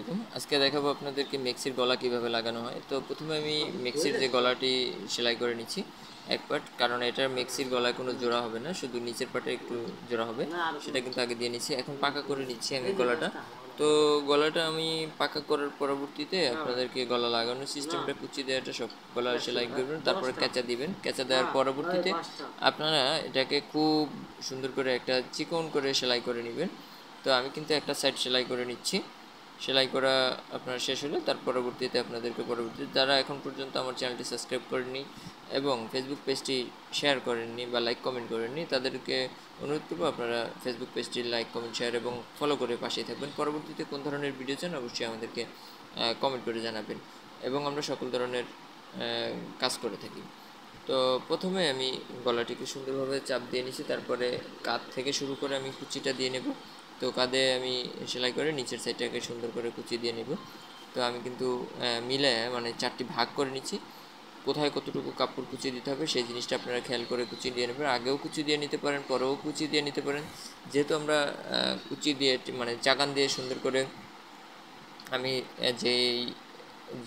আলাইকুম। আজকে দেখাবো আপনাদেরকে মেক্সির গলা কিভাবে লাগানো হয়। তো প্রথমে আমি মেক্সির যে গলাটি সেলাই করে নিচ্ছি এক পার্ট, কারণ এটার মেক্সির গলায় কোনো জোড়া হবে না, শুধু নিচের পার্টে একটু জোড়া হবে, সেটা কিন্তু আগে দিয়ে নিচ্ছি। এখন পাকা করে নিচ্ছি আমি গলাটা। তো গলাটা আমি পাকা করার পরবর্তীতে আপনাদেরকে গলা লাগানোর সিস্টেমটা, কুচি দেওয়াটা সব গলা সেলাই করবেন, তারপরে কেঁচা দিবেন। কেঁচা দেওয়ার পরবর্তীতে আপনারা এটাকে খুব সুন্দর করে একটা চিকন করে সেলাই করে নেবেন। তো আমি কিন্তু একটা সাইড সেলাই করে নিচ্ছি। সেলাই করা আপনার শেষ হলে তার পরবর্তীতে যারা এখন পর্যন্ত আমার চ্যানেলটি সাবস্ক্রাইব করেননি এবং ফেসবুক পেজটি শেয়ার করেননি বা লাইক কমেন্ট করেননি, তাদেরকে অনুরোধ করবো আপনারা ফেসবুক পেজটি লাইক কমেন্ট শেয়ার এবং ফলো করে পাশেই থাকবেন। পরবর্তীতে কোন ধরনের ভিডিও চান অবশ্যই আমাদেরকে কমেন্ট করে জানাবেন, এবং আমরা সকল ধরনের কাজ করে থাকি। তো প্রথমে আমি গলাটিকে সুন্দরভাবে চাপ দিয়ে নিচ্ছি, তারপরে কাঁধ থেকে শুরু করে আমি কুচিটা দিয়ে নেব। তো কাঁধে আমি সেলাই করে নিচের সাইডটাকে সুন্দর করে কুচি দিয়ে নেব। তো আমি কিন্তু মিলে মানে 4টি ভাগ করে নিচ্ছি। কোথায় কতটুকু কাপড় কুচি দিতে হবে সেই জিনিসটা আপনারা খেয়াল করে কুচি দিয়ে নেবেন। আগেও কুচি দিয়ে নিতে পারেন, পরেও কুচি দিয়ে নিতে পারেন। যেহেতু আমরা কুচি দিয়ে মানে চাকান দিয়ে সুন্দর করে আমি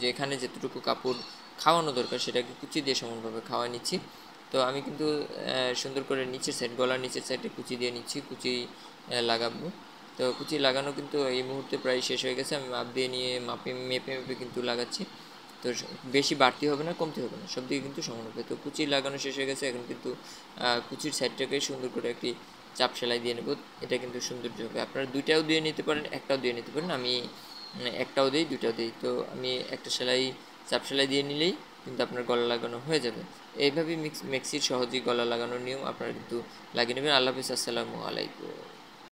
যেখানে যেতটুকু কাপড় খাওয়ানো দরকার সেটাকে কুচি দিয়ে সমানভাবে খাওয়া নিচ্ছি। তো আমি কিন্তু সুন্দর করে নিচের সাইড, গলার নিচের সাইডে কুচি দিয়ে নিচ্ছি, কুচি লাগাবো। তো কুচি লাগানো কিন্তু এই মুহূর্তে প্রায় শেষ হয়ে গেছে। আমি মাপ দিয়ে নিয়ে মেপে মেপে কিন্তু লাগাচ্ছি। তো বেশি বাড়তি হবে না, কমতি হবে না, সব দিকে কিন্তু সমান হবে। তো কুচি লাগানো শেষ হয়ে গেছে। এখন কিন্তু কুচির সাইডটাকে সুন্দর করে একটি চাপ সেলাই দিয়ে নেব। এটা কিন্তু সৌন্দর্য হবে। আপনারা দুইটাও দিয়ে নিতে পারেন, একটাও দিয়ে নিতে পারেন। আমি একটাও দিই, দুইটাও দিই। তো আমি একটা চাপ সেলাই দিয়ে নিলেই কিন্তু আপনার গলা লাগানো হয়ে যাবে। এইভাবেই মেক্সির সহজেই গলা লাগানোর নিয়ম আপনারা কিন্তু লাগিয়ে নেবেন। আল্লাহ হাফিজ, আসসালামু আলাইকুম।